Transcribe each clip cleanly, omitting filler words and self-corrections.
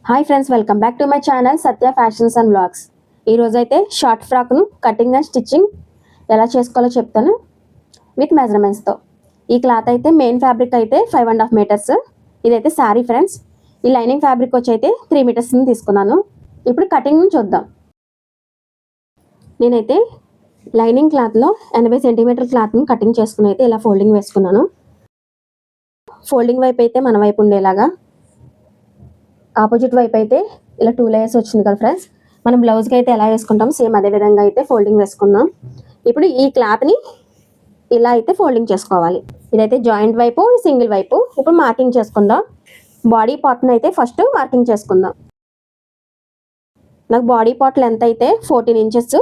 Hi friends, welcome back to my channel Satya fashions and vlogs. ఈరోజు అయితే short ఫ్రాక్ను cutting and stitching ఎలా చేసుకోవాలో చెప్తాను విత్ మెజర్మెంట్స్తో. ఈ క్లాత్ అయితే మెయిన్ ఫ్యాబ్రిక్ అయితే 5.5 మీటర్స్. ఇదైతే శారీ ఫ్రెండ్స్. ఈ లైనింగ్ ఫ్యాబ్రిక్ వచ్చి అయితే 3 మీటర్స్ తీసుకున్నాను. ఇప్పుడు కటింగ్ చూద్దాం. నేనైతే లైనింగ్ క్లాత్లో 80 సెంటీమీటర్ క్లాత్ని కటింగ్ చేసుకుని అయితే ఇలా ఫోల్డింగ్ వేసుకున్నాను. ఫోల్డింగ్ వైపు అయితే మన వైపు ఉండేలాగా, ఆపోజిట్ వైపు అయితే ఇలా 2 లేయర్స్ వచ్చింది కదా ఫ్రెండ్స్. మనం బ్లౌజ్కి అయితే ఎలా వేసుకుంటాం సేమ్ అదే విధంగా అయితే ఫోల్డింగ్ వేసుకుందాం. ఇప్పుడు ఈ క్లాత్ని ఇలా అయితే ఫోల్డింగ్ చేసుకోవాలి. ఇదైతే జాయింట్ వైపు, సింగిల్ వైపు. ఇప్పుడు మార్కింగ్ చేసుకుందాం. బాడీ పార్ట్ని అయితే ఫస్ట్ మార్కింగ్ చేసుకుందాం. నాకు బాడీ పార్ట్ లెంత్ అయితే 14 ఇంచెస్,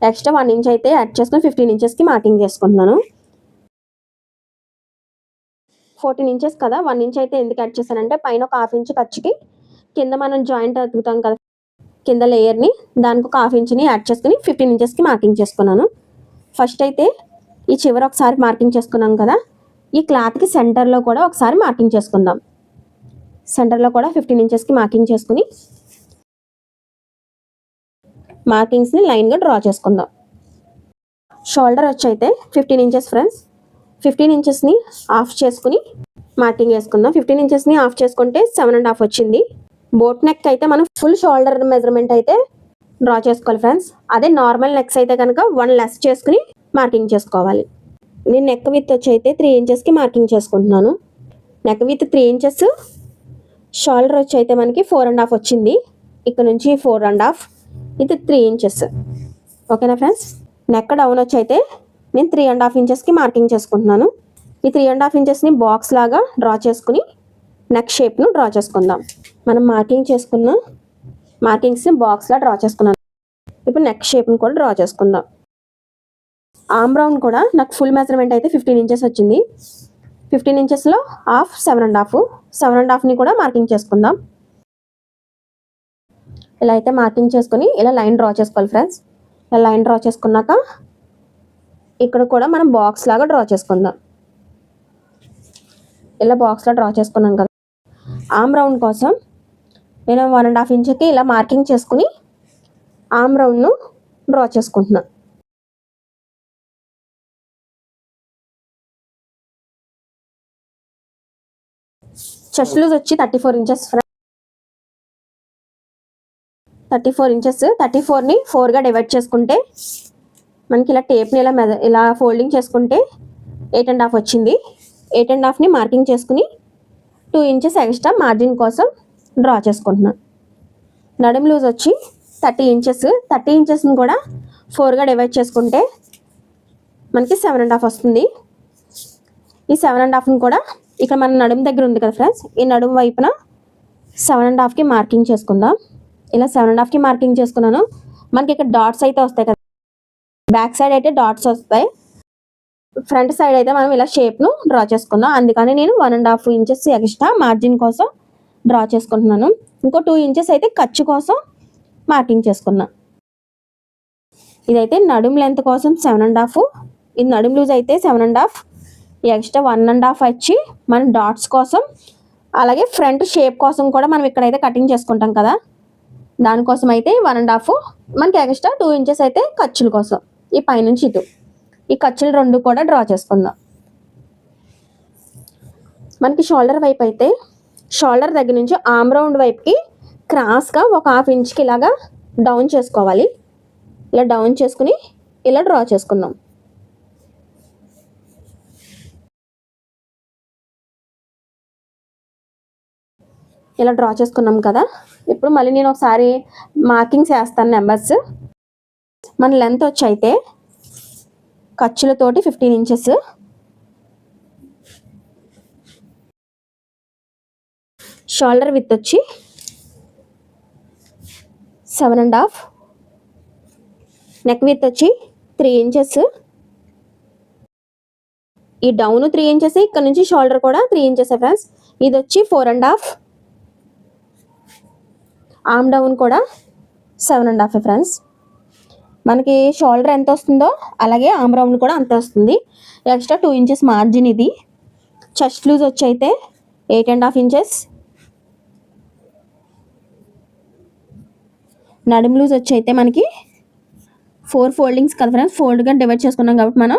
ఎక్స్ట్రా 1 ఇంచ్ అయితే యాడ్ చేసుకుని 15 ఇంచెస్కి మార్కింగ్ చేసుకుంటున్నాను. 14 ఇంచెస్ కదా, 1 ఇంచ్ అయితే ఎందుకు యాడ్ చేశానంటే పైన ఒక 1/2 ఇంచ్ ఖర్చుకి కింద మనం జాయింట్ అతుకుతాం కదా కింద లేయర్ని, దానికి ఒక 1/2 ఇంచ్ని యాడ్ చేసుకుని 15 ఇంచెస్కి మార్కింగ్ చేసుకున్నాను. ఫస్ట్ అయితే ఈ చివర ఒకసారి మార్కింగ్ చేసుకున్నాం కదా, ఈ క్లాత్కి సెంటర్లో కూడా ఒకసారి మార్కింగ్ చేసుకుందాం. సెంటర్లో కూడా 15 ఇంచెస్కి మార్కింగ్ చేసుకుని మార్కింగ్స్ని లైన్గా డ్రా చేసుకుందాం. షోల్డర్ వచ్చి అయితే 15 ఇంచెస్ ఫ్రెండ్స్. 15 ఇంచెస్ని ఆఫ్ చేసుకుని మార్కింగ్ వేసుకుందాం. 15 ఇంచెస్ని ఆఫ్ చేసుకుంటే 7.5 వచ్చింది. బోట్ నెక్ అయితే మనం ఫుల్ షోల్డర్ మెజర్మెంట్ అయితే డ్రా చేసుకోవాలి ఫ్రెండ్స్. అదే నార్మల్ నెక్స్ అయితే కనుక 1 లెస్ చేసుకుని మార్కింగ్ చేసుకోవాలి. నేను నెక్ విత్ వచ్చి అయితే 3 ఇంచెస్కి మార్కింగ్ చేసుకుంటున్నాను. నెక్ విత్ 3 ఇంచెస్, షోల్డర్ వచ్చి అయితే మనకి 4.5 వచ్చింది. ఇక్కడ నుంచి 4.5, ఇది 3 ఇంచెస్. ఓకేనా ఫ్రెండ్స్. నెక్ డౌన్ వచ్చి అయితే నేను 3.5 ఇంచెస్కి మార్కింగ్ చేసుకుంటున్నాను. ఈ 3.5 ఇంచెస్ని బాక్స్ లాగా డ్రా చేసుకుని నెక్ షేప్ను డ్రా చేసుకుందాం. మనం మార్కింగ్ చేసుకున్న మార్కింగ్స్ని బాక్స్లా డ్రా చేసుకున్నాను. ఇప్పుడు నెక్ షేప్ను కూడా డ్రా చేసుకుందాం. ఆర్మ్ రౌండ్ కూడా నాకు ఫుల్ మెజర్మెంట్ అయితే 15 ఇంచెస్ వచ్చింది. 15 ఇంచెస్లో హాఫ్ 7.5, 7.5ని కూడా మార్కింగ్ చేసుకుందాం. ఇలా అయితే మార్కింగ్ చేసుకుని ఇలా లైన్ డ్రా చేసుకోవాలి ఫ్రెండ్స్. ఇలా లైన్ డ్రా చేసుకున్నాక ఇక్కడ కూడా మనం బాక్స్ లాగా డ్రా చేసుకుందాం. ఇలా బాక్స్లో డ్రా చేసుకున్నాం కదా. ఆర్మ్ రౌండ్ కోసం నేను 1.5 ఇంచ్కి ఇలా మార్కింగ్ చేసుకుని ఆర్మ్ రౌండ్ను డ్రా చేసుకుంటున్నాను. చెస్ట్ లూజ్ వచ్చి 34 ఇంచెస్. 34 ఇంచెస్. 34ని 4గా డివైడ్ చేసుకుంటే మనకి ఇలా టేప్ని ఇలా ఫోల్డింగ్ చేసుకుంటే 8.5 వచ్చింది. 8.5ని మార్కింగ్ చేసుకుని 2 ఇంచెస్ ఎక్స్ట్రా మార్జిన్ కోసం డ్రా చేసుకుంటున్నాను. నడుం లూజ్ వచ్చి 30 ఇంచెస్. 30 ఇంచెస్ని కూడా 4గా డివైడ్ చేసుకుంటే మనకి 7.5 వస్తుంది. ఈ 7.5ని కూడా ఇక్కడ మన నడుం దగ్గర ఉంది కదా ఫ్రెండ్స్, ఈ నడుం వైపున 7.5కి మార్కింగ్ చేసుకుందాం. ఇలా 7.5కి మార్కింగ్ చేసుకున్నాను. మనకి ఇక్కడ డాట్స్ అయితే వస్తాయి కదా, బ్యాక్ సైడ్ అయితే డాట్స్ వస్తాయి, ఫ్రంట్ సైడ్ అయితే మనం ఇలా షేప్ను డ్రా చేసుకుందాం. అందుకని నేను 1.5 ఇంచెస్ ఎక్స్ట్రా మార్జిన్ కోసం డ్రా చేసుకుంటున్నాను. ఇంకో 2 ఇంచెస్ అయితే ఖర్చు కోసం మార్కింగ్ చేసుకున్నాను. ఇదైతే నడుం లెంత్ కోసం 7.5, ఇది నడుం లూజ్ అయితే 7.5, ఎక్స్ట్రా 1.5 వచ్చి మన డాట్స్ కోసం, అలాగే ఫ్రంట్ షేప్ కోసం కూడా మనం ఇక్కడైతే కటింగ్ చేసుకుంటాం కదా, దానికోసం అయితే 1.5, మనకి ఎక్స్ట్రా 2 ఇంచెస్ అయితే ఖర్చుల కోసం. ఈ పైనుంచి ఇటు ఈ ఖర్చులు 2 కూడా డ్రా చేసుకుందాం. మనకి షోల్డర్ వైపు అయితే షోల్డర్ దగ్గర నుంచి ఆర్మ్ రౌండ్ వైపుకి క్రాస్గా ఒక 1/2 ఇంచ్కి ఇలాగా డౌన్ చేసుకోవాలి. ఇలా డౌన్ చేసుకుని ఇలా డ్రా చేసుకుందాం. ఇలా డ్రా చేసుకున్నాం కదా. ఇప్పుడు మళ్ళీ నేను ఒకసారి మార్కింగ్స్ వేస్తాను నెంబర్స్. మన లెంత్ వచ్చి అయితే ఖర్చులతోటి 15 ఇంచెస్, షోల్డర్ విత్ వచ్చి 7.5, నెక్ విత్ వచ్చి 3 ఇంచెస్, ఈ డౌన్ 3 ఇంచెస్, ఇక్కడ నుంచి షోల్డర్ కూడా 3 ఇంచెస్ ఫ్రెండ్స్. ఇది వచ్చి 4.5, ఆర్మ్ డౌన్ కూడా 7.5 ఫ్రెండ్స్. మనకి షోల్డర్ ఎంత వస్తుందో అలాగే ఆర్మ్ రౌండ్ కూడా అంతే వస్తుంది. ఎక్స్ట్రా 2 ఇంచెస్ మార్జిన్ ఇది. చెస్ట్ లూజ్ వచ్చి అయితే 8.5 ఇంచెస్, నడుము లూజ్ వచ్చి అయితే మనకి 4 ఫోల్డింగ్స్ కదా ఫ్రెండ్స్, ఫోల్డ్గా డివైడ్ చేసుకున్నాం కాబట్టి మనం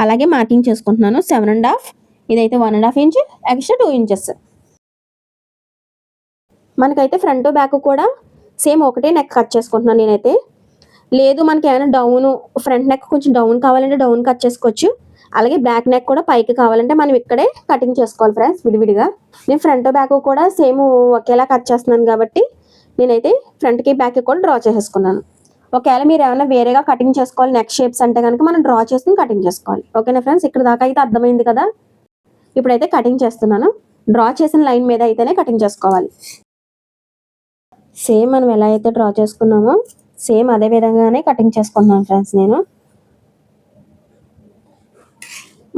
అలాగే మార్కింగ్ చేసుకుంటున్నాను. 7.5, ఇదైతే 1.5 ఇంచ్, ఎక్స్ట్రా 2 ఇంచెస్. మనకైతే ఫ్రంట్ బ్యాక్ కూడా సేమ్ ఒకటే నెక్ కట్ చేసుకుంటున్నాను నేనైతే. లేదు మనకి ఏమైనా డౌన్, ఫ్రంట్ నెక్ కొంచెం డౌన్ కావాలంటే డౌన్ కట్ చేసుకోవచ్చు. అలాగే బ్యాక్ నెక్ కూడా పైకి కావాలంటే మనం ఇక్కడే కటింగ్ చేసుకోవాలి ఫ్రెండ్స్ విడివిడిగా. నేను ఫ్రంట్ బ్యాక్ కూడా సేమ్ ఒకేలా కట్ చేస్తున్నాను కాబట్టి నేనైతే ఫ్రంట్కి బ్యాక్కి కూడా డ్రా చేసేసుకున్నాను. ఒకవేళ మీరు ఏమైనా వేరేగా కటింగ్ చేసుకోవాలి నెక్ షేప్స్ అంటే కనుక మనం డ్రా చేసుకుని కటింగ్ చేసుకోవాలి. ఓకేనా ఫ్రెండ్స్, ఇక్కడ దాకా అయితే అర్థమైంది కదా. ఇప్పుడైతే కటింగ్ చేస్తున్నాను. డ్రా చేసిన లైన్ మీద అయితేనే కటింగ్ చేసుకోవాలి. సేమ్ మనం ఎలా అయితే డ్రా చేసుకున్నామో సేమ్ అదే విధంగానే కటింగ్ చేసుకుంటున్నాను ఫ్రెండ్స్ నేను.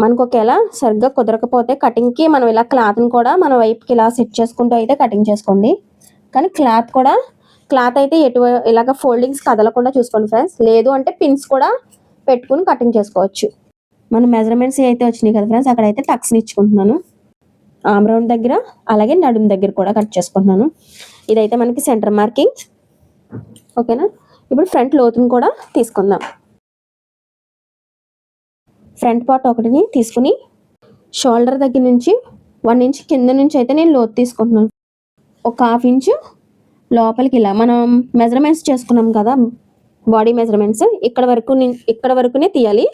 మనకు ఒకవేళ సరిగ్గా కుదరకపోతే కటింగ్కి మనం ఇలా క్లాత్ని కూడా మన వైపుకి ఇలా సెట్ చేసుకుంటూ అయితే కటింగ్ చేసుకోండి. కానీ క్లాత్ అయితే ఇలాగ ఫోల్డింగ్స్ కదలకుండా చూసుకోండి ఫ్రెండ్స్. లేదు అంటే పిన్స్ కూడా పెట్టుకుని కటింగ్ చేసుకోవచ్చు. మన మెజర్మెంట్స్ అయితే వచ్చినాయి కదా ఫ్రెండ్స్, అక్కడైతే టక్స్ని ఇచ్చుకుంటున్నాను. ఆమ్ రౌండ్ దగ్గర అలాగే నడుము దగ్గర కూడా కట్ చేసుకుంటున్నాను. ఇదైతే మనకి సెంటర్ మార్కింగ్. ఓకేనా, ఇప్పుడు ఫ్రంట్ లోతుని కూడా తీసుకుందాం. ఫ్రంట్ పార్ట్ ఒకటిని తీసుకుని షోల్డర్ దగ్గర నుంచి 1 ఇంచ్ కింద నుంచి అయితే నేను లోతు తీసుకుంటున్నాను. ఒక 1/2 ఇంచు లోపలికి ఇలా మనం మెజర్మెంట్స్ చేసుకున్నాం కదా, బాడీ మెజర్మెంట్స్ ఇక్కడ వరకునే తీయాలి.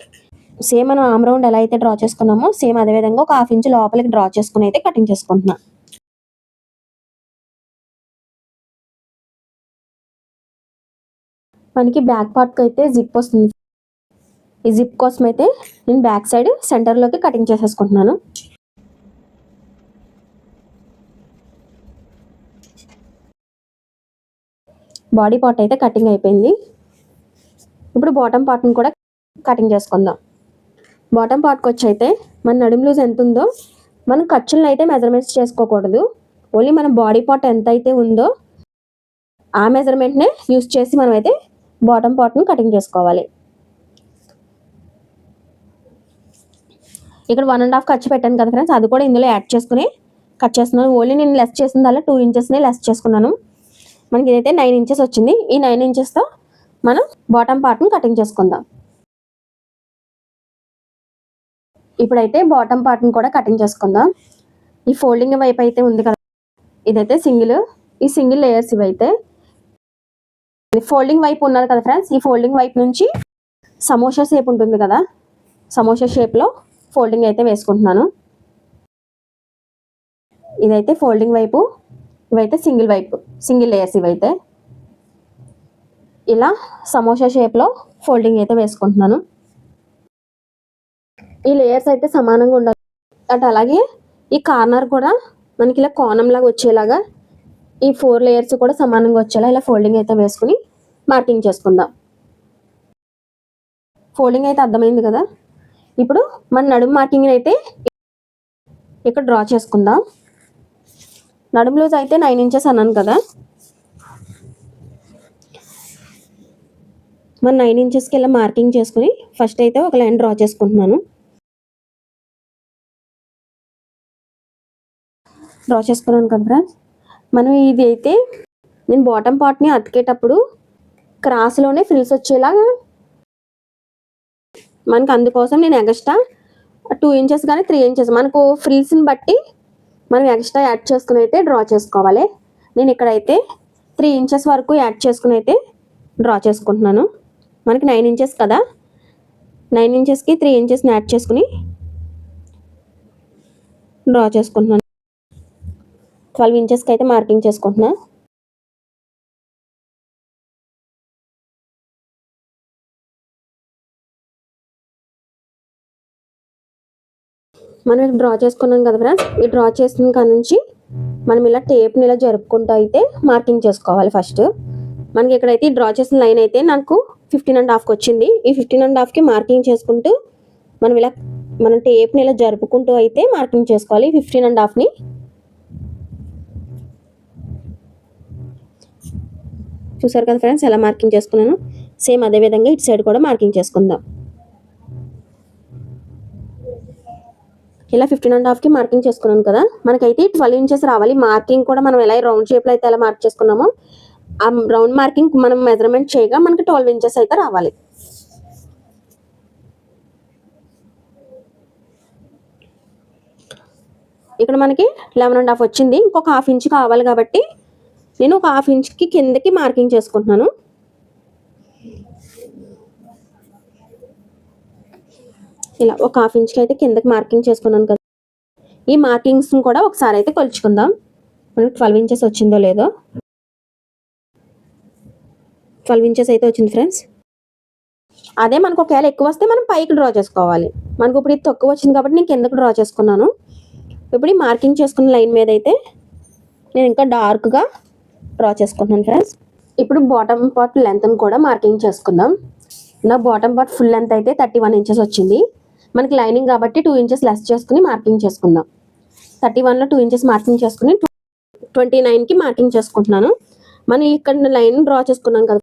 సేమ్ మనం ఆమ్ రౌండ్ ఎలా అయితే డ్రా చేసుకున్నామో సేమ్ అదే విధంగా ఒక 1/2 ఇంచు లోపలికి డ్రా చేసుకుని అయితే కటింగ్ చేసుకుంటున్నాను. మనకి బ్యాక్ పార్ట్కి అయితే జిప్ వస్తుంది. ఈ జిప్ కోసం అయితే నేను బ్యాక్ సైడ్ సెంటర్లోకి కటింగ్ చేసేసుకుంటున్నాను. బాడీ పార్ట్ అయితే కటింగ్ అయిపోయింది. ఇప్పుడు బాటమ్ పార్ట్ని కూడా కటింగ్ చేసుకుందాం. బాటమ్ పార్ట్కి వచ్చి అయితే మన నడుము లూజ్ ఎంత ఉందో మనం ఖర్చులను అయితే మెజర్మెంట్స్ చేసుకోకూడదు. ఓన్లీ మన బాడీ పార్ట్ ఎంత అయితే ఉందో ఆ మెజర్మెంట్నే యూజ్ చేసి మనం అయితే బాటమ్ పార్ట్ని కటింగ్ చేసుకోవాలి. ఇక్కడ 1.5 ఖర్చు పెట్టాను కదా ఫ్రెండ్స్, అది కూడా ఇందులో యాడ్ చేసుకుని కట్ చేస్తున్నాను. ఓన్లీ నేను లెస్ చేసిన దానిలో 2 ఇంచెస్ని లెస్ చేసుకున్నాను. మనకి ఇదైతే 9 ఇంచెస్ వచ్చింది. ఈ 9 ఇంచెస్తో మనం బాటమ్ పార్ట్ని కటింగ్ చేసుకుందాం. ఇప్పుడైతే బాటమ్ పార్ట్ని కూడా కటింగ్ చేసుకుందాం. ఈ ఫోల్డింగ్ వైపు అయితే ఉంది కదా, ఇదైతే ఈ సింగిల్ లేయర్స్ ఇవైతే ఫోల్డింగ్ వైపు ఉన్నది కదా ఫ్రెండ్స్. ఈ ఫోల్డింగ్ వైపు నుంచి సమోసా షేప్ ఉంటుంది కదా, సమోసా షేప్లో ఫోల్డింగ్ అయితే వేసుకుంటున్నాను. ఇదైతే ఫోల్డింగ్ వైపు, ఇవైతే సింగిల్ లేయర్స్ ఇవైతే ఇలా సమోసా షేప్లో ఫోల్డింగ్ అయితే వేసుకుంటున్నాను. ఈ లేయర్స్ అయితే సమానంగా ఉండాలి. అంటే అలాగే ఈ కార్నర్ కూడా మనకి ఇలా కోణంలాగా వచ్చేలాగా ఈ 4 లేయర్స్ కూడా సమానంగా వచ్చేలా ఇలా ఫోల్డింగ్ అయితే వేసుకుని మార్కింగ్ చేసుకుందాం. ఫోల్డింగ్ అయితే అర్థమైంది కదా. ఇప్పుడు మన నడుము మార్కింగ్ అయితే ఇక్కడ డ్రా చేసుకుందాం. నడుము లూజ్ అయితే 9 ఇంచెస్ అన్నాను కదా, మన 9 ఇంచెస్కి ఇలా మార్కింగ్ చేసుకుని ఫస్ట్ అయితే ఒక లైన్ డ్రా చేసుకుంటున్నాను. డ్రా చేసుకున్నాను కదా ఫ్రెండ్స్. మనం ఇది అయితే నేను బాటమ్ పార్ట్ని అతికేటప్పుడు క్రాస్లోనే ఫ్రిల్స్ వచ్చేలాగా మనకు అందుకోసం నేను ఎక్స్ట్రా 2 ఇంచెస్ కానీ 3 ఇంచెస్ మనకు ఫ్రిల్స్ని బట్టి మనం ఎక్స్ట్రా యాడ్ చేసుకుని అయితే డ్రా చేసుకోవాలి. నేను ఇక్కడైతే 3 ఇంచెస్ వరకు యాడ్ చేసుకుని అయితే డ్రా చేసుకుంటున్నాను. మనకి 9 ఇంచెస్ కదా, 9 ఇంచెస్కి 3 ఇంచెస్ని యాడ్ చేసుకుని డ్రా చేసుకుంటున్నాను. 12 ఇంచెస్కి అయితే మార్కింగ్ చేసుకుంటున్నాను. మనం డ్రా చేసుకున్నాం కదా ఫ్రెండ్స్. ఈ డ్రా చేసిన కాడ నుంచి మనం ఇలా టేప్ని ఇలా జరుపుకుంటూ అయితే మార్కింగ్ చేసుకోవాలి. ఫస్ట్ మనకి ఇక్కడైతే డ్రా చేసిన లైన్ అయితే నాకు 15.5 వచ్చింది. ఈ 15.5కి మార్కింగ్ చేసుకుంటూ మనం టేప్ని ఇలా జరుపుకుంటూ అయితే మార్కింగ్ చేసుకోవాలి. 15.5ని చూసారు కదా ఫ్రెండ్స్ ఎలా మార్కింగ్ చేసుకున్నాను. సేమ్ అదే విధంగా ఇటు సైడ్ కూడా మార్కింగ్ చేసుకుందాం. ఇలా 15.5కి మార్కింగ్ చేసుకున్నాను కదా, మనకైతే 12 ఇంచెస్ రావాలి. మార్కింగ్ కూడా మనం ఎలా రౌండ్ షేప్లో అయితే ఎలా మార్క్ చేసుకున్నామో ఆ రౌండ్ మార్కింగ్ మనం మెజర్మెంట్ చేయగా మనకి 12 ఇంచెస్ అయితే రావాలి. ఇక్కడ మనకి 11.5 వచ్చింది. ఇంకొక హాఫ్ ఇంచ్ కావాలి కాబట్టి నేను ఒక హాఫ్ ఇంచ్కి కిందకి మార్కింగ్ చేసుకుంటున్నాను. ఇలా ఒక హాఫ్ ఇంచ్కి అయితే కిందకి మార్కింగ్ చేసుకున్నాను కదా. ఈ మార్కింగ్స్ని కూడా ఒకసారి అయితే కొలుచుకుందాం, మనకి 12 ఇంచెస్ వచ్చిందో లేదో. 12 ఇంచెస్ అయితే వచ్చింది ఫ్రెండ్స్. అదే మనకు ఒకవేళ ఎక్కువ వస్తే మనం పైకి డ్రా చేసుకోవాలి. మనకు ఇప్పుడు ఇది తక్కువ వచ్చింది కాబట్టి నేను కిందకి డ్రా చేసుకున్నాను. ఇప్పుడు ఈ మార్కింగ్ చేసుకున్న లైన్ మీద అయితే నేను ఇంకా డార్క్గా డ్రా చేసుకుంటున్నాను ఫ్రెండ్స్. ఇప్పుడు బాటమ్ పార్ట్ లెంత్ని కూడా మార్కింగ్ చేసుకుందాం. నా బాటమ్ పార్ట్ ఫుల్ లెంత్ అయితే 31 ఇంచెస్ వచ్చింది. మనకి లైనింగ్ కాబట్టి 2 ఇంచెస్ లెస్ చేసుకుని మార్కింగ్ చేసుకుందాం. 31లో 2 ఇంచెస్ మార్కింగ్ చేసుకుని 29కి మార్కింగ్ చేసుకుంటున్నాను. మనం ఇక్కడ లైన్ డ్రా చేసుకున్నాం కదా,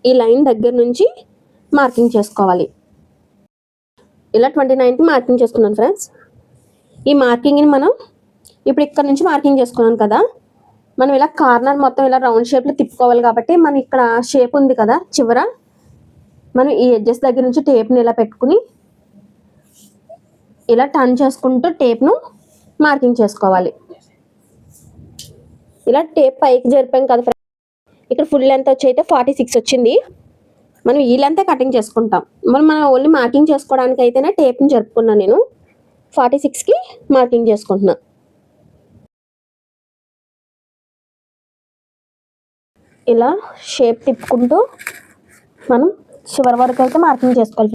ఈ లైన్ దగ్గర నుంచి మార్కింగ్ చేసుకోవాలి. ఇలా 29కి మార్కింగ్ చేసుకున్నాను ఫ్రెండ్స్. ఈ మార్కింగ్ని మనం ఇప్పుడు ఇక్కడ నుంచి మార్కింగ్ చేసుకున్నాను కదా, మనం ఇలా కార్నర్ మొత్తం ఇలా రౌండ్ షేప్లో తిప్పుకోవాలి కాబట్టి మనం ఇక్కడ షేప్ ఉంది కదా చివర, మనం ఈ ఎడ్జెస్ దగ్గర నుంచి టేప్ని ఇలా పెట్టుకుని ఇలా టర్న్ చేసుకుంటూ టేప్ను మార్కింగ్ చేసుకోవాలి. ఇలా టేప్ పైకి జరిపాం కదా ఫ్రెండ్స్. ఇక్కడ ఫుల్ లెంత్ వచ్చి అయితే 46 వచ్చింది. మనం ఈ లెంతే కటింగ్ చేసుకుంటాం. మనం ఓన్లీ మార్కింగ్ చేసుకోవడానికి అయితేనే టేప్ని జరుపుకున్నాను. నేను 46కి మార్కింగ్ చేసుకుంటున్నా. ఇలా షేప్ తిప్పుకుంటూ మనం చివరి వరకు అయితే మార్కింగ్ చేసుకోవాలి.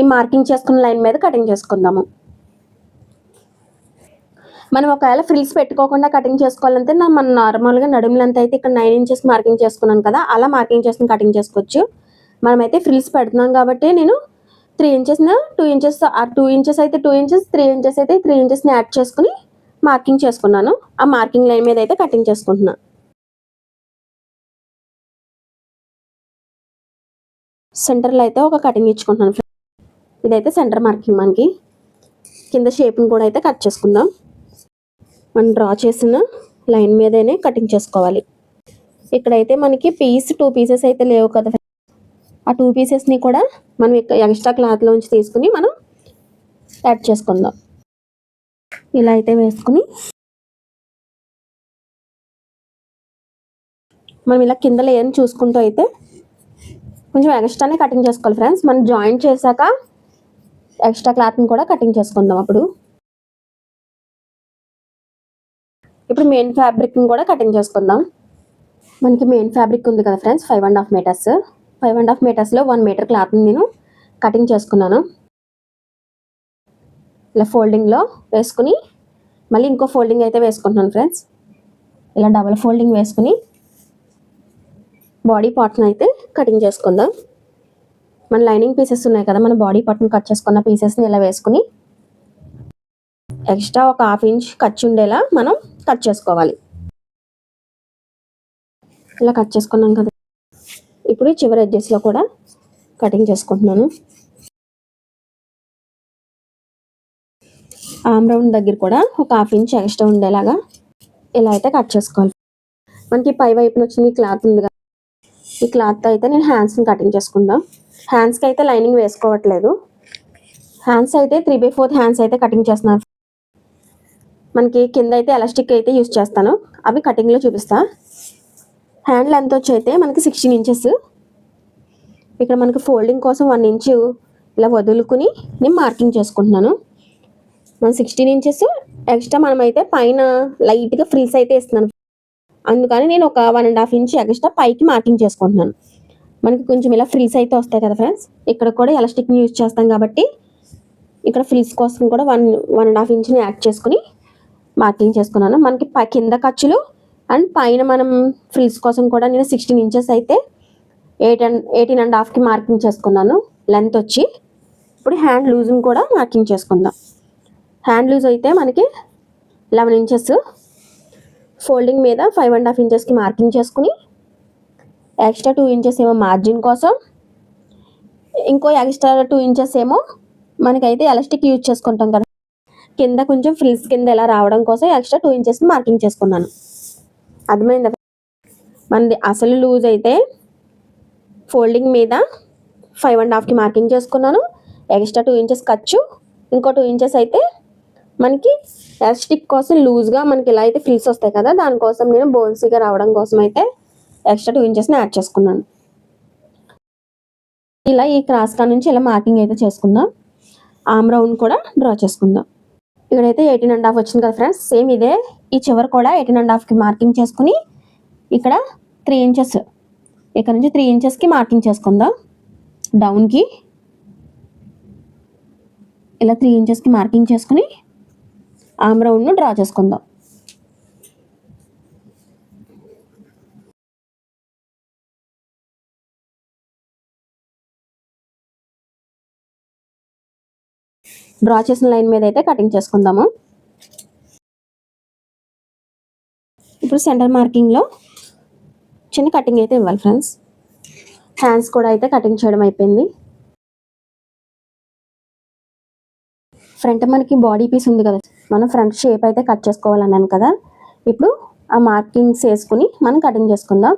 ఈ మార్కింగ్ చేసుకున్న లైన్ మీద కటింగ్ చేసుకుందాము. మనం ఒకవేళ ఫ్రిల్స్ పెట్టుకోకుండా కటింగ్ చేసుకోవాలంటే మనం నార్మల్గా నడుము లెంత్ అయితే ఇక్కడ 9 ఇంచెస్ మార్కింగ్ చేసుకున్నాను కదా, అలా మార్కింగ్ చేసుకుని కటింగ్ చేసుకోవచ్చు. మనమైతే ఫ్రిల్స్ పెడుతున్నాం కాబట్టి నేను 3 ఇంచెస్ 2 ఇంచెస్ 2 ఇంచెస్ అయితే 2 ఇంచెస్ 3 ఇంచెస్ అయితే 3 ఇంచెస్ని యాడ్ చేసుకుని మార్కింగ్ చేసుకున్నాను. ఆ మార్కింగ్ లైన్ మీద అయితే కటింగ్ చేసుకుంటున్నా. సెంటర్లో అయితే ఒక కటింగ్ ఇచ్చుకుంటున్నాను. ఇదైతే సెంటర్ మార్కింగ్. మనకి కింద షేప్ని కూడా అయితే కట్ చేసుకుందాం. మనం డ్రా చేసిన లైన్ మీదనే కటింగ్ చేసుకోవాలి. ఇక్కడైతే మనకి 2 పీసెస్ అయితే లేవు కదా, ఆ 2 పీసెస్ని కూడా మనం ఎక్స్ట్రా క్లాత్లోంచి తీసుకుని మనం యాడ్ చేసుకుందాం. ఇలా అయితే వేసుకుని మనం ఇలా కింద లేయర్ని చూసుకుంటూ అయితే కొంచెం ఎక్స్ట్రానే కటింగ్ చేసుకోవాలి ఫ్రెండ్స్. మనం జాయింట్ చేశాక ఎక్స్ట్రా క్లాత్ని కూడా కటింగ్ చేసుకుందాం. ఇప్పుడు మెయిన్ ఫ్యాబ్రిక్ని కూడా కటింగ్ చేసుకుందాం. మనకి మెయిన్ ఫ్యాబ్రిక్ ఉంది కదా ఫ్రెండ్స్, 5.5 మీటర్స్. 5.5 మీటర్స్లో 1 మీటర్ క్లాత్ని నేను కటింగ్ చేసుకున్నాను. ఇలా ఫోల్డింగ్లో వేసుకుని మళ్ళీ ఇంకో ఫోల్డింగ్ అయితే వేసుకుంటున్నాను ఫ్రెండ్స్. ఇలా డబుల్ ఫోల్డింగ్ వేసుకుని బాడీ పార్ట్ని అయితే కటింగ్ చేసుకుందాం. మన లైనింగ్ పీసెస్ ఉన్నాయి కదా, మన బాడీ పార్ట్ని కట్ చేసుకున్న పీసెస్ని ఇలా వేసుకుని ఎక్స్ట్రా ఒక హాఫ్ ఇంచ్ ఖర్చు ఉండేలా మనం కట్ చేసుకోవాలి. ఇలా కట్ చేసుకున్నాం కదా, ఇప్పుడు చివరి ఎడ్జెస్లో కూడా కటింగ్ చేసుకుంటున్నాను. ఆర్మ్ రౌండ్ దగ్గర కూడా ఒక హాఫ్ ఇంచ్ ఎక్స్ట్రా ఉండేలాగా ఇలా అయితే కట్ చేసుకోవాలి. మనకి పై వైపున వచ్చిన ఈ క్లాత్ ఉంది కదా, ఈ క్లాత్ అయితే నేను హ్యాండ్స్ని కటింగ్ చేసుకుందాం. హ్యాండ్స్కి అయితే లైనింగ్ వేసుకోవట్లేదు. హ్యాండ్స్ అయితే 3/4 హ్యాండ్స్ అయితే కటింగ్ చేస్తున్నాను. మనకి కింద అయితే ఎలాస్టిక్ అయితే యూజ్ చేస్తాను, అవి కటింగ్లో చూపిస్తా. హ్యాండ్ లెంత్ వచ్చి అయితే మనకి 16 ఇంచెస్. ఇక్కడ మనకి ఫోల్డింగ్ కోసం 1 ఇంచు ఇలా వదులుకుని నేను మార్కింగ్ చేసుకుంటున్నాను. మనం 16 ఇంచెస్ ఎక్స్ట్రా మనమైతే పైన లైట్గా ఫ్రిల్స్ అయితే ఇస్తున్నాను. అందుకని నేను ఒక 1.5 ఇంచ్ ఎక్స్ట్రా పైకి మార్కింగ్ చేసుకుంటున్నాను. మనకి కొంచెం ఇలా ఫ్రిల్స్ అయితే వస్తాయి కదా ఫ్రెండ్స్, ఇక్కడ కూడా ఎలాస్టిక్ని యూజ్ చేస్తాం కాబట్టి ఇక్కడ ఫ్రిల్స్ కోసం కూడా 1.5 ఇంచ్ని యాడ్ చేసుకుని మార్కింగ్ చేసుకున్నాను. మనకి కింద ఖర్చులు అండ్ పైన మనం ఫ్రిల్స్ కోసం కూడా నేను 16 ఇంచెస్ అయితే 18.5కి మార్కింగ్ చేసుకున్నాను లెంత్ వచ్చి. ఇప్పుడు హ్యాండ్ లూజ్ని కూడా మార్కింగ్ చేసుకుందాం. హ్యాండ్ లూజ్ అయితే మనకి 11 ఇంచెస్. ఫోల్డింగ్ మీద 5.5 ఇంచెస్కి మార్కింగ్ చేసుకుని ఎక్స్ట్రా 2 ఇంచెస్ ఏమో మార్జిన్ కోసం, ఇంకో ఎక్స్ట్రా 2 ఇంచెస్ ఏమో మనకైతే ఎలాస్టిక్ యూజ్ చేసుకుంటాం కదా, కింద కొంచెం ఫ్రిల్స్ కింద ఇలా రావడం కోసం ఎక్స్ట్రా 2 ఇంచెస్ మార్కింగ్ చేసుకున్నాను. అర్థమైందా? మనది అసలు లూజ్ అయితే ఫోల్డింగ్ మీద 5.5కి మార్కింగ్ చేసుకున్నాను. ఎక్స్ట్రా 2 ఇంచెస్ ఖర్చు, ఇంకో 2 ఇంచెస్ అయితే మనకి ఎలాస్టిక్ కోసం లూజ్గా మనకి ఇలా అయితే ఫ్రిల్స్ వస్తాయి కదా, దానికోసం నేను బోన్సీగా రావడం కోసం అయితే ఎక్స్ట్రా 2 ఇంచెస్ని యాడ్ చేసుకున్నాను. ఇలా ఈ క్రాస్ కా నుంచి ఇలా మార్కింగ్ అయితే చేసుకుందాం. ఆమ్ రౌండ్ కూడా డ్రా చేసుకుందాం. ఇక్కడైతే 18.5 వచ్చింది కదా ఫ్రెండ్స్, సేమ్ ఇదే ఈ చివరి కూడా 18.5కి మార్కింగ్ చేసుకుని ఇక్కడ 3 ఇంచెస్, ఇక్కడ నుంచి 3 ఇంచెస్కి మార్కింగ్ చేసుకుందాం. డౌన్కి ఇలా 3 ఇంచెస్కి మార్కింగ్ చేసుకుని ఆమ్ రౌండ్ను డ్రా చేసుకుందాం. డ్రా చేసిన లైన్ మీద అయితే కటింగ్ చేసుకుందాము. ఇప్పుడు సెంటర్ మార్కింగ్లో చిన్న కటింగ్ అయితే ఇవ్వాలి ఫ్రెండ్స్. హ్యాండ్స్ కూడా అయితే కటింగ్ చేయడం అయిపోయింది. ఫ్రంట్ మనకి బాడీ పీస్ ఉంది కదా, మనం ఫ్రంట్ షేప్ అయితే కట్ చేసుకోవాలన్నాను కదా, ఇప్పుడు ఆ మార్కింగ్స్ వేసుకుని మనం కటింగ్ చేసుకుందాం.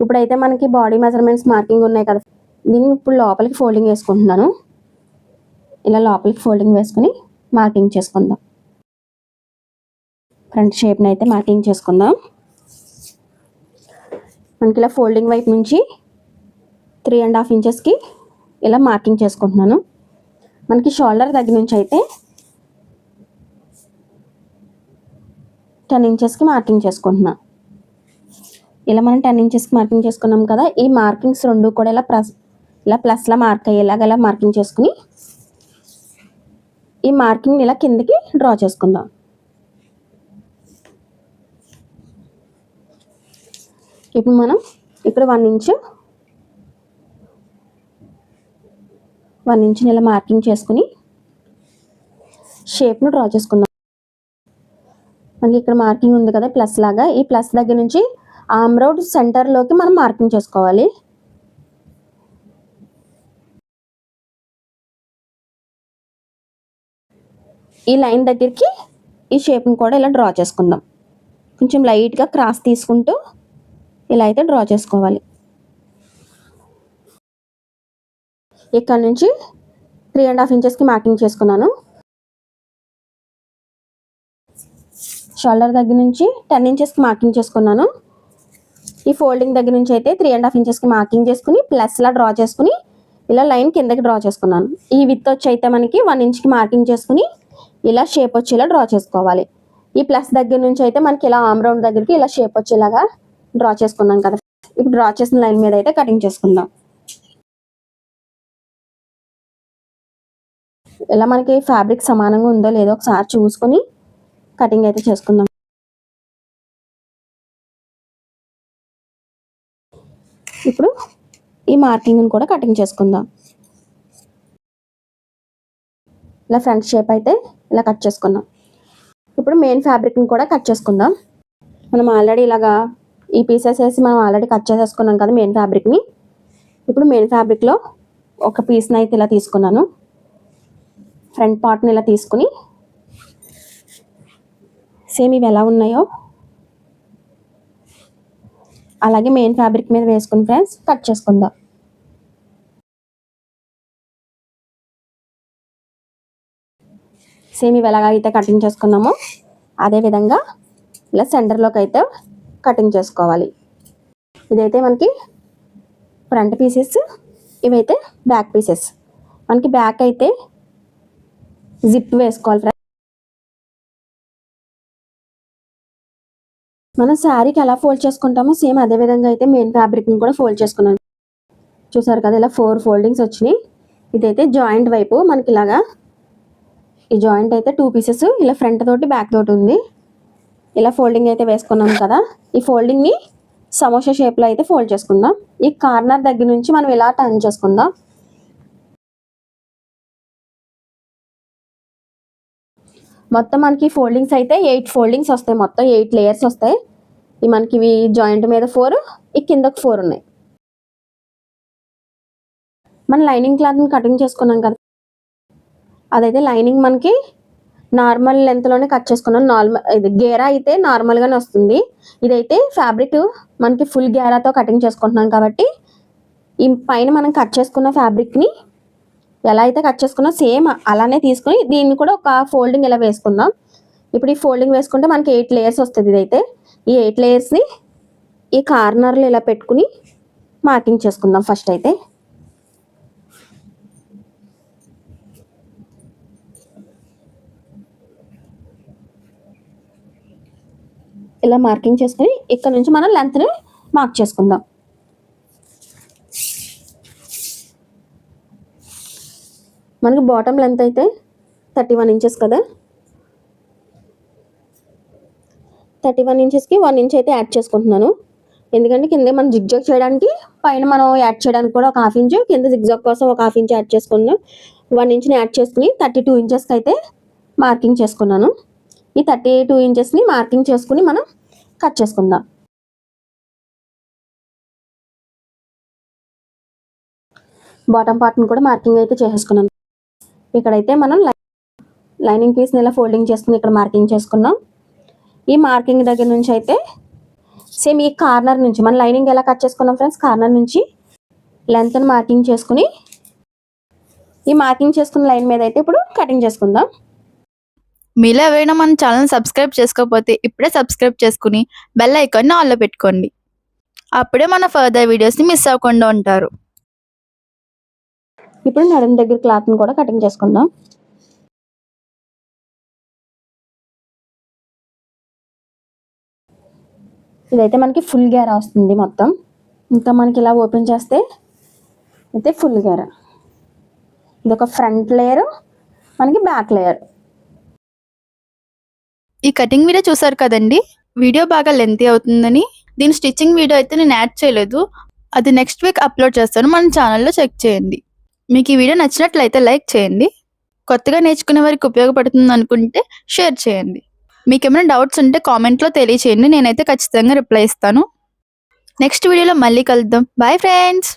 ఇప్పుడైతే మనకి బాడీ మెజర్మెంట్స్ మార్కింగ్ ఉన్నాయి కదా, దీన్ని ఇప్పుడు లోపలికి ఫోల్డింగ్ వేసుకుంటున్నాను. ఇలా లోపలికి ఫోల్డింగ్ వేసుకుని మార్కింగ్ చేసుకుందాం. ఫ్రంట్ షేప్ని అయితే మార్కింగ్ చేసుకుందాం. మనకి ఇలా ఫోల్డింగ్ వైపు నుంచి 3.5 ఇంచెస్కి ఇలా మార్కింగ్ చేసుకుంటున్నాను. మనకి షోల్డర్ దగ్గర నుంచి అయితే 10 ఇంచెస్కి మార్కింగ్ చేసుకుంటున్నాను. ఇలా మనం 10 ఇంచెస్కి మార్కింగ్ చేసుకున్నాం కదా, ఈ మార్కింగ్స్ రెండు కూడా ఇలా ప్లస్లా మార్క్ అయ్యేలాగా ఇలా మార్కింగ్ చేసుకుని ఈ మార్కింగ్ ఇలా కిందకి డ్రా చేసుకుందాం. ఇప్పుడు మనం ఇక్కడ 1 ఇంచుని ఇలా మార్కింగ్ చేసుకుని షేప్ను డ్రా చేసుకుందాం. మనకి ఇక్కడ మార్కింగ్ ఉంది కదా ప్లస్ లాగా, ఈ ప్లస్ దగ్గర నుంచి ఆమ్ రౌండ్ సెంటర్లోకి మనం మార్కింగ్ చేసుకోవాలి. ఈ లైన్ దగ్గరికి ఈ షేప్ని కూడా ఇలా డ్రా చేసుకుందాం. కొంచెం లైట్గా క్రాస్ తీసుకుంటూ ఇలా అయితే డ్రా చేసుకోవాలి. ఇక్కడ నుంచి 3.5 ఇంచెస్కి మార్కింగ్ చేసుకున్నాను. షోల్డర్ దగ్గర నుంచి 10 ఇంచెస్కి మార్కింగ్ చేసుకున్నాను. ఈ ఫోల్డింగ్ దగ్గర నుంచి అయితే 3.5 ఇంచెస్కి మార్కింగ్ చేసుకుని ప్లస్లా డ్రా చేసుకుని ఇలా లైన్ కిందకి డ్రా చేసుకున్నాను. ఈ విత్ వచ్చి అయితే మనకి 1 ఇంచ్కి మార్కింగ్ చేసుకుని ఇలా షేప్ వచ్చేలా డ్రా చేసుకోవాలి. ఈ ప్లస్ దగ్గర నుంచి అయితే మనకి ఇలా ఆమ్ రౌండ్ దగ్గరికి ఇలా షేప్ వచ్చేలాగా డ్రా చేసుకున్నాం కదా. ఇప్పుడు డ్రా చేసిన లైన్ మీద అయితే కటింగ్ చేసుకుందాం. ఇలా మనకి ఫ్యాబ్రిక్ సమానంగా ఉందో లేదో ఒకసారి చూసుకొని కటింగ్ అయితే చేసుకుందాం. ఇప్పుడు ఈ మార్కింగ్ని కూడా కటింగ్ చేసుకుందాం. ఇలా ఫ్రంట్ షేప్ అయితే ఇలా కట్ చేసుకుందాం. ఇప్పుడు మెయిన్ ఫ్యాబ్రిక్ని కూడా కట్ చేసుకుందాం. మనం ఆల్రెడీ ఇలాగా ఈ పీసెస్ వేసి మనం ఆల్రెడీ కట్ చేసేసుకున్నాం కదా మెయిన్ ఫ్యాబ్రిక్ని. ఇప్పుడు మెయిన్ ఫ్యాబ్రిక్లో ఒక పీస్ని అయితే ఇలా తీసుకున్నాను. ఫ్రంట్ పార్ట్ని ఇలా తీసుకుని సేమ్ ఇవి ఎలా ఉన్నాయో అలాగే మెయిన్ ఫ్యాబ్రిక్ మీద వేసుకుని ఫ్రెండ్స్ కట్ చేసుకుందాం. సేమ్ ఇవి ఎలాగ అయితే కటింగ్ చేసుకున్నామో అదేవిధంగా ఇలా సెంటర్లోకి అయితే కటింగ్ చేసుకోవాలి. ఇదైతే మనకి ఫ్రంట్ పీసెస్, ఇవైతే బ్యాక్ పీసెస్. మనకి బ్యాక్ అయితే జిప్ వేసుకోవాలి ఫ్రెండ్స్. మనం శారీకి ఎలా ఫోల్డ్ చేసుకుంటామో సేమ్ అదే విధంగా అయితే మెయిన్ ఫ్యాబ్రిక్ని కూడా ఫోల్డ్ చేసుకున్నాను. చూసారు కదా ఇలా 4 ఫోల్డింగ్స్ వచ్చినాయి. ఇదైతే జాయింట్ వైపు మనకి ఇలాగా ఈ జాయింట్ అయితే 2 పీసెస్ ఇలా ఫ్రంట్ తోటి బ్యాక్ తోటి ఉంది. ఇలా ఫోల్డింగ్ అయితే వేసుకున్నాం కదా, ఈ ఫోల్డింగ్ని సమోసా షేప్లో అయితే ఫోల్డ్ చేసుకుందాం. ఈ కార్నర్ దగ్గర నుంచి మనం ఇలా టర్న్ చేసుకుందాం. మొత్తం మనకి ఫోల్డింగ్స్ అయితే 8 ఫోల్డింగ్స్ వస్తాయి. మొత్తం 8 లేయర్స్ వస్తాయి. ఈ మనకి ఇవి జాయింట్ మీద 4, ఈ కిందకు 4 ఉన్నాయి. మన లైనింగ్ క్లాత్ని కటింగ్ చేసుకున్నాం కదా, అదైతే లైనింగ్ మనకి నార్మల్ లెంత్లోనే కట్ చేసుకున్నాను. ఇది గేరా అయితే నార్మల్గానే వస్తుంది. ఇదైతే ఫ్యాబ్రిక్ మనకి ఫుల్ గేరాతో కటింగ్ చేసుకుంటున్నాం కాబట్టి ఈ పైన మనం కట్ చేసుకున్న ఫ్యాబ్రిక్ని ఎలా అయితే కట్ చేసుకున్నా సేమ్ అలానే తీసుకొని దీన్ని కూడా ఒక ఫోల్డింగ్ ఇలా వేసుకుందాం. ఇప్పుడు ఈ ఫోల్డింగ్ వేసుకుంటే మనకి 8 లేయర్స్ వస్తుంది. ఇదైతే ఈ 8 లేయర్స్ని ఈ కార్నర్లో ఇలా పెట్టుకుని మార్కింగ్ చేసుకుందాం. ఫస్ట్ అయితే ఇలా మార్కింగ్ చేసుకుని ఇక్కడ నుంచి మనం లెంత్ని మార్క్ చేసుకుందాం. మనకి బాటమ్ లెంత్ అయితే 31 ఇంచెస్ కదా. 31 ఇంచెస్కి 1 ఇంచ్ అయితే యాడ్ చేసుకుంటున్నాను. ఎందుకంటే కింద మనం జిగ్జాగ్ చేయడానికి పైన మనం యాడ్ చేయడానికి కూడా ఒక 1/2 ఇంచ్, కింద జిగ్జాగ్ కోసం ఒక 1/2 ఇంచ్ యాడ్ చేసుకున్నాను. 1 ఇంచ్ని యాడ్ చేసుకుని 32 ఇంచెస్కి అయితే మార్కింగ్ చేసుకున్నాను. ఈ 32 ఇంచెస్ని మార్కింగ్ చేసుకుని మనం కట్ చేసుకుందాం. బాటమ్ పార్ట్ని కూడా మార్కింగ్ అయితే చేసేసుకున్నాను. ఇక్కడైతే మనం లైనింగ్ పీస్ని ఇలా ఫోల్డింగ్ చేసుకుని ఇక్కడ మార్కింగ్ చేసుకున్నాం. ఈ మార్కింగ్ దగ్గర నుంచి అయితే సేమ్ ఈ కార్నర్ నుంచి మనం లైనింగ్ ఎలా కట్ చేసుకున్నాం ఫ్రెండ్స్, కార్నర్ నుంచి లెంత్ని మార్కింగ్ చేసుకుని ఈ మార్కింగ్ చేసుకున్న లైన్ మీద అయితే ఇప్పుడు కటింగ్ చేసుకుందాం. మీలో ఎవరైనా మన ఛానల్ సబ్స్క్రైబ్ చేసుకోకపోతే ఇప్పుడే సబ్స్క్రైబ్ చేసుకుని బెల్ ఐకాన్ని ఆన్లో పెట్టుకోండి. అప్పుడే మన ఫర్దర్ వీడియోస్ని మిస్ అవ్వకుండా ఉంటారు. ఇప్పుడు నడుము దగ్గర క్లాత్ని కూడా కటింగ్ చేసుకుందాం. ఇదైతే మనకి ఫుల్ గేరా వస్తుంది మొత్తం. ఇంకా మనకి ఇలా ఓపెన్ చేస్తే అయితే ఫుల్ గేరా. ఇదొక ఫ్రంట్ లేయర్, మనకి బ్యాక్ లేయర్. ఈ కటింగ్ వీడియో చూసారు కదండి. వీడియో బాగా లెంతీ అవుతుందని దీని స్టిచ్చింగ్ వీడియో అయితే నేను యాడ్ చేయలేదు. అది నెక్స్ట్ వీక్ అప్లోడ్ చేస్తాను, మన ఛానల్లో చెక్ చేయండి. మీకు ఈ వీడియో నచ్చినట్లయితే లైక్ చేయండి. కొత్తగా నేర్చుకునే వారికి ఉపయోగపడుతుంది అనుకుంటే షేర్ చేయండి. మీకు ఏమైనా డౌట్స్ ఉంటే కామెంట్లో తెలియచేయండి, నేనైతే ఖచ్చితంగా రిప్లై ఇస్తాను. నెక్స్ట్ వీడియోలో మళ్ళీ కలుద్దాం. Bye friends.